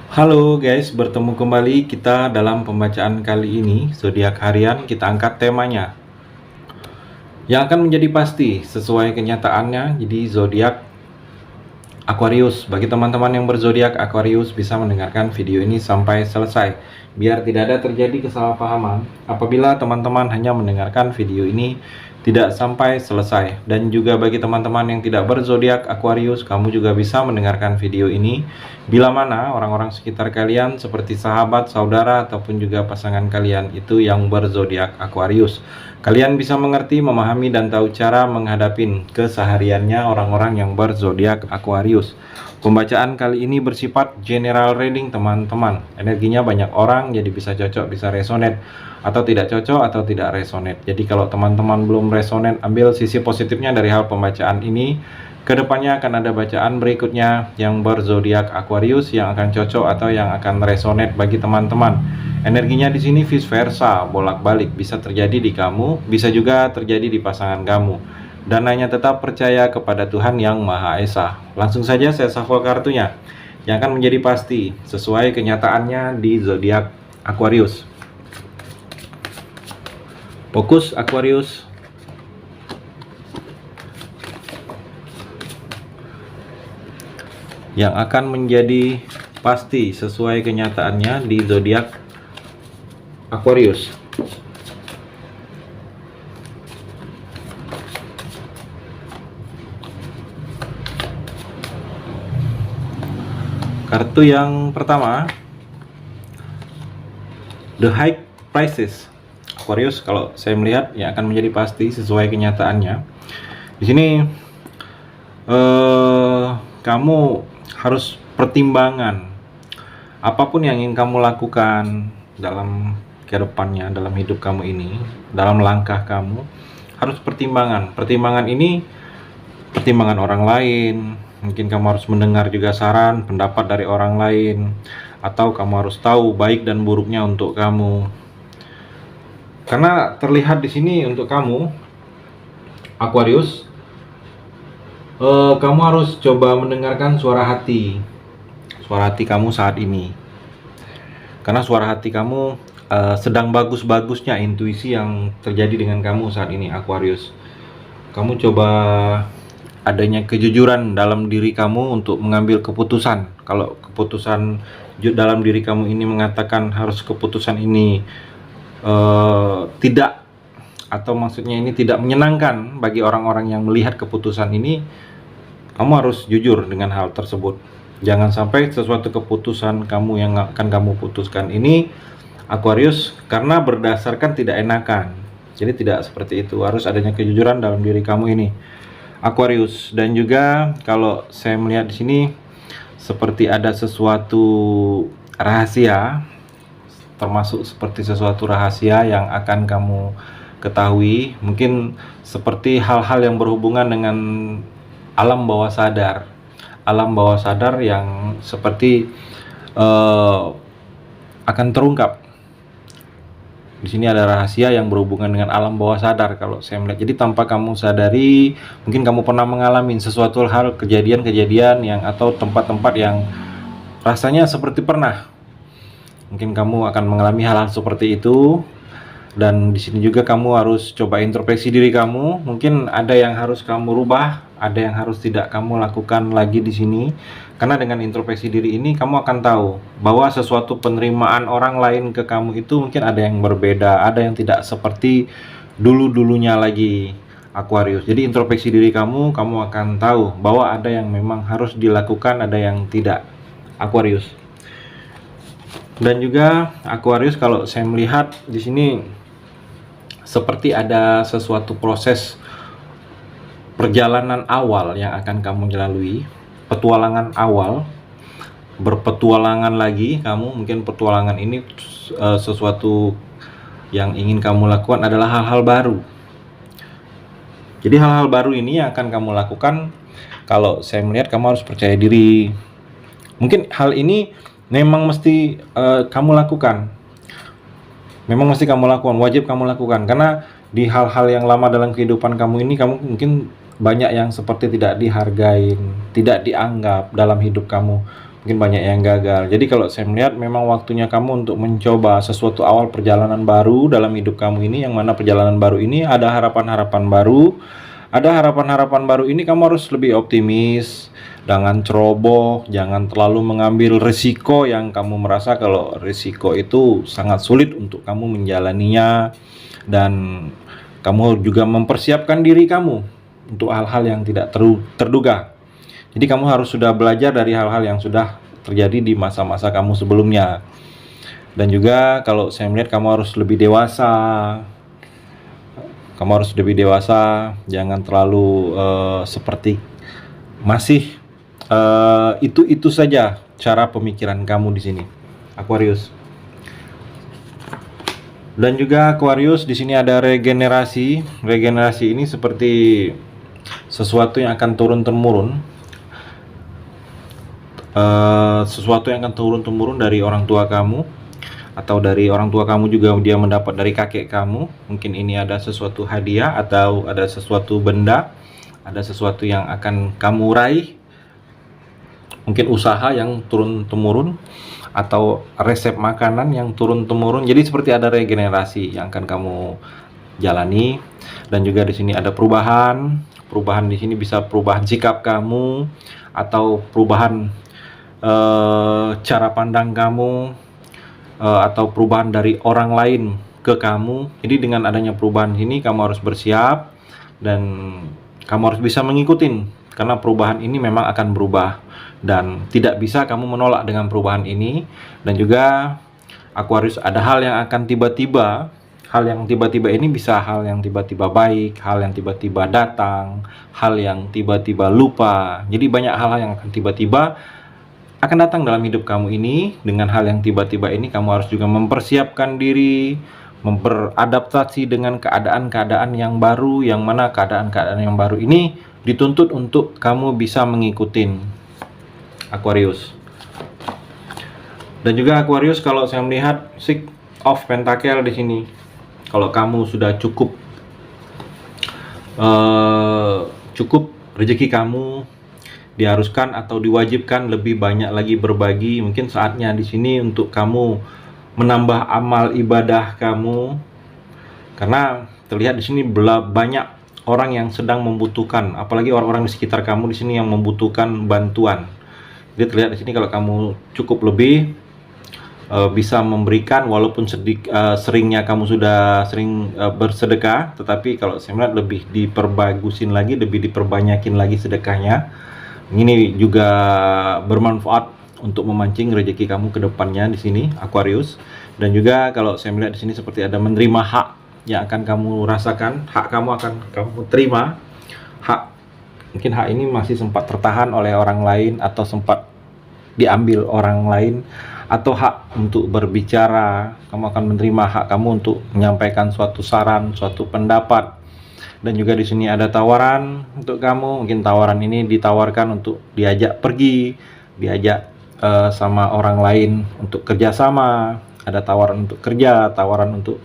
Halo guys, bertemu kembali kita dalam pembacaan kali ini. Zodiak harian kita angkat temanya yang akan menjadi pasti sesuai kenyataannya. Jadi zodiak Aquarius. Bagi teman-teman yang berzodiak Aquarius bisa mendengarkan video ini sampai selesai biar tidak ada terjadi kesalahpahaman apabila teman-teman hanya mendengarkan video ini tidak sampai selesai. Dan juga bagi teman-teman yang tidak berzodiak Aquarius, kamu juga bisa mendengarkan video ini bila mana orang-orang sekitar kalian seperti sahabat, saudara, ataupun juga pasangan kalian itu yang berzodiak Aquarius. Kalian bisa mengerti, memahami, dan tahu cara menghadapi kesehariannya orang-orang yang berzodiak Aquarius. Pembacaan kali ini bersifat general reading teman-teman. Energinya banyak orang, jadi bisa cocok, bisa resonate, atau tidak cocok, atau tidak resonate. Jadi kalau teman-teman belum resonate, ambil sisi positifnya dari hal pembacaan ini. Kedepannya akan ada bacaan berikutnya yang berzodiak Aquarius yang akan cocok atau yang akan resonate bagi teman-teman. Energinya di sini vice versa, bolak-balik, bisa terjadi di kamu, bisa juga terjadi di pasangan kamu. Dan hanya tetap percaya kepada Tuhan Yang Maha Esa. Langsung saja saya shuffle kartunya yang akan menjadi pasti sesuai kenyataannya di zodiak Aquarius. Fokus Aquarius. Yang akan menjadi pasti sesuai kenyataannya di zodiak Aquarius. Kartu yang pertama, The High Prices. Aquarius, kalau saya melihat yang akan menjadi pasti sesuai kenyataannya. Di sini kamu harus pertimbangan apapun yang ingin kamu lakukan dalam kedepannya, dalam hidup kamu ini, dalam langkah kamu harus pertimbangan. Pertimbangan ini pertimbangan orang lain. Mungkin kamu harus mendengar juga saran, pendapat dari orang lain, atau kamu harus tahu baik dan buruknya untuk kamu. Karena terlihat di sini untuk kamu, Aquarius, kamu harus coba mendengarkan suara hati kamu saat ini. Karena suara hati kamu sedang bagus-bagusnya intuisi yang terjadi dengan kamu saat ini, Aquarius. Kamu coba adanya kejujuran dalam diri kamu untuk mengambil keputusan. Kalau keputusan dalam diri kamu ini mengatakan harus keputusan ini tidak, atau maksudnya ini tidak menyenangkan bagi orang-orang yang melihat keputusan ini, kamu harus jujur dengan hal tersebut. Jangan sampai sesuatu keputusan kamu yang akan kamu putuskan ini, Aquarius, karena berdasarkan tidak enakan. Jadi tidak seperti itu, harus adanya kejujuran dalam diri kamu ini, Aquarius. Dan juga kalau saya melihat di sini seperti ada sesuatu rahasia, termasuk seperti sesuatu rahasia yang akan kamu ketahui, mungkin seperti hal-hal yang berhubungan dengan alam bawah sadar. Alam bawah sadar yang seperti akan terungkap. Di sini ada rahasia yang berhubungan dengan alam bawah sadar kalau saya melihat. Jadi tanpa kamu sadari, mungkin kamu pernah mengalami sesuatu hal, kejadian-kejadian yang atau tempat-tempat yang rasanya seperti pernah. Mungkin kamu akan mengalami hal-hal seperti itu. Dan di sini juga kamu harus coba introspeksi diri kamu. Mungkin ada yang harus kamu rubah, ada yang harus tidak kamu lakukan lagi di sini. Karena dengan introspeksi diri ini kamu akan tahu bahwa sesuatu penerimaan orang lain ke kamu itu mungkin ada yang berbeda, ada yang tidak seperti dulu-dulunya lagi, Aquarius. Jadi introspeksi diri kamu akan tahu bahwa ada yang memang harus dilakukan, ada yang tidak, Aquarius. Dan juga Aquarius, kalau saya melihat di sini seperti ada sesuatu proses perjalanan awal yang akan kamu lalui, petualangan awal, berpetualangan lagi kamu. Mungkin petualangan ini sesuatu yang ingin kamu lakukan adalah hal-hal baru. Jadi hal-hal baru ini yang akan kamu lakukan, kalau saya melihat kamu harus percaya diri. Mungkin hal ini memang mesti kamu lakukan. Memang mesti kamu lakukan, wajib kamu lakukan. Karena di hal-hal yang lama dalam kehidupan kamu ini, kamu mungkin banyak yang seperti tidak dihargain, tidak dianggap dalam hidup kamu. mungkin banyak yang gagal. Jadi kalau saya melihat memang waktunya kamu untuk mencoba sesuatu awal perjalanan baru dalam hidup kamu ini, yang mana perjalanan baru ini ada harapan-harapan baru. Ada harapan-harapan baru ini kamu harus lebih optimis, jangan ceroboh, jangan terlalu mengambil risiko yang kamu merasa kalau risiko itu sangat sulit untuk kamu menjalaninya, dan kamu juga mempersiapkan diri kamu untuk hal-hal yang tidak terduga. Jadi kamu harus sudah belajar dari hal-hal yang sudah terjadi di masa-masa kamu sebelumnya. Dan juga kalau saya melihat kamu harus lebih dewasa. Kamu harus lebih dewasa, jangan terlalu seperti masih itu saja cara pemikiran kamu di sini, Aquarius. Dan juga Aquarius, di sini ada regenerasi. Regenerasi ini seperti sesuatu yang akan turun-temurun. Sesuatu yang akan turun-temurun dari orang tua kamu, atau dari orang tua kamu juga dia mendapat dari kakek kamu. Mungkin ini ada sesuatu hadiah, atau ada sesuatu benda, ada sesuatu yang akan kamu raih. Mungkin usaha yang turun-temurun, atau resep makanan yang turun-temurun. Jadi seperti ada regenerasi yang akan kamu jalani. Dan juga di sini ada perubahan. Perubahan di sini bisa perubahan sikap kamu, atau perubahan cara pandang kamu, atau perubahan dari orang lain ke kamu. Jadi dengan adanya perubahan ini kamu harus bersiap dan kamu harus bisa mengikuti, karena perubahan ini memang akan berubah dan tidak bisa kamu menolak dengan perubahan ini. Dan juga Aquarius, ada hal yang akan tiba-tiba. Hal yang tiba-tiba ini bisa hal yang tiba-tiba baik, hal yang tiba-tiba datang, hal yang tiba-tiba lupa. Jadi banyak hal yang akan tiba-tiba akan datang dalam hidup kamu ini. Dengan hal yang tiba-tiba ini kamu harus juga mempersiapkan diri, beradaptasi dengan keadaan-keadaan yang baru, yang mana keadaan-keadaan yang baru ini dituntut untuk kamu bisa mengikuti, Aquarius. Dan juga Aquarius, kalau saya melihat Six of Pentacle di sini, kalau kamu sudah cukup rezeki kamu, diharuskan atau diwajibkan lebih banyak lagi berbagi. Mungkin saatnya di sini untuk kamu menambah amal ibadah kamu, karena terlihat di sini banyak orang yang sedang membutuhkan, apalagi orang-orang di sekitar kamu di sini yang membutuhkan bantuan. Jadi terlihat di sini kalau kamu cukup lebih bisa memberikan, walaupun seringnya kamu sudah sering bersedekah, tetapi kalau saya melihat lebih diperbagusin lagi, lebih diperbanyakin lagi sedekahnya. Ini juga bermanfaat untuk memancing rezeki kamu ke depannya di sini, Aquarius. Dan juga kalau saya melihat di sini seperti ada menerima hak yang akan kamu rasakan, hak kamu akan kamu terima. Hak, mungkin hak ini masih sempat tertahan oleh orang lain, atau sempat diambil orang lain, atau hak untuk berbicara. Kamu akan menerima hak kamu untuk menyampaikan suatu saran, suatu pendapat. Dan juga di sini ada tawaran untuk kamu. Mungkin tawaran ini ditawarkan untuk diajak pergi, diajak sama orang lain untuk kerjasama. Ada tawaran untuk kerja, tawaran untuk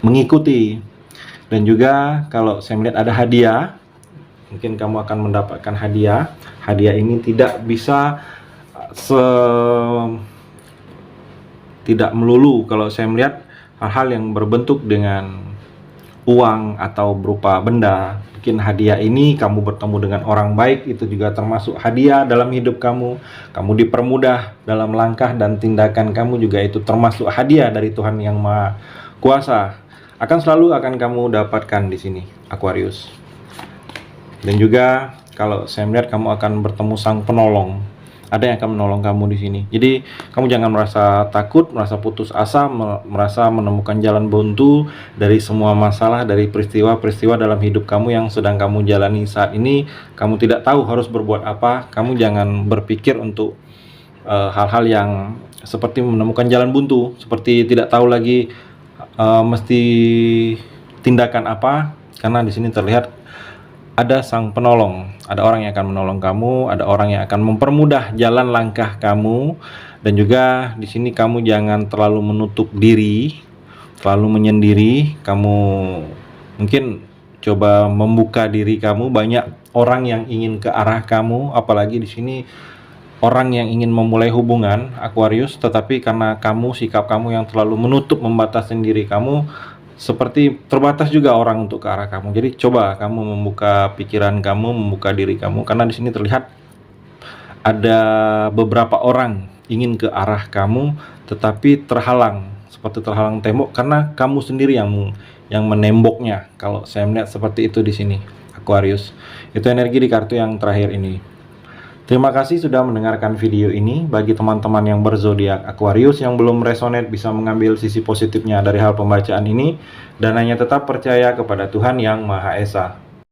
mengikuti. Dan juga kalau saya melihat ada hadiah, mungkin kamu akan mendapatkan hadiah. Hadiah ini tidak bisa tidak melulu, kalau saya melihat hal-hal yang berbentuk dengan uang atau berupa benda. Mungkin hadiah ini kamu bertemu dengan orang baik, itu juga termasuk hadiah dalam hidup kamu. Kamu dipermudah dalam langkah dan tindakan kamu, juga itu termasuk hadiah dari Tuhan Yang Maha Kuasa. Akan selalu akan kamu dapatkan di sini, Aquarius. Dan juga kalau saya melihat kamu akan bertemu sang penolong. Ada yang akan menolong kamu di sini. Jadi kamu jangan merasa takut, merasa putus asa, merasa menemukan jalan buntu dari semua masalah, dari peristiwa-peristiwa dalam hidup kamu yang sedang kamu jalani saat ini. Kamu tidak tahu harus berbuat apa. Kamu jangan berpikir untuk hal-hal yang seperti menemukan jalan buntu, seperti tidak tahu lagi mesti tindakan apa. Karena di sini terlihat ada sang penolong, ada orang yang akan menolong kamu, ada orang yang akan mempermudah jalan langkah kamu. Dan juga di sini kamu jangan terlalu menutup diri, terlalu menyendiri. Kamu mungkin coba membuka diri kamu, banyak orang yang ingin ke arah kamu, apalagi di sini orang yang ingin memulai hubungan Aquarius, tetapi karena sikap kamu yang terlalu menutup, membatasi diri kamu, seperti terbatas juga orang untuk ke arah kamu. Jadi coba kamu membuka pikiran kamu, membuka diri kamu, karena di sini terlihat ada beberapa orang ingin ke arah kamu, tetapi terhalang, seperti terhalang tembok karena kamu sendiri yang menemboknya. Kalau saya melihat seperti itu di sini, Aquarius. Itu energi di kartu yang terakhir ini. Terima kasih sudah mendengarkan video ini. Bagi teman-teman yang berzodiak Aquarius yang belum resonate, bisa mengambil sisi positifnya dari hal pembacaan ini dan hanya tetap percaya kepada Tuhan Yang Maha Esa.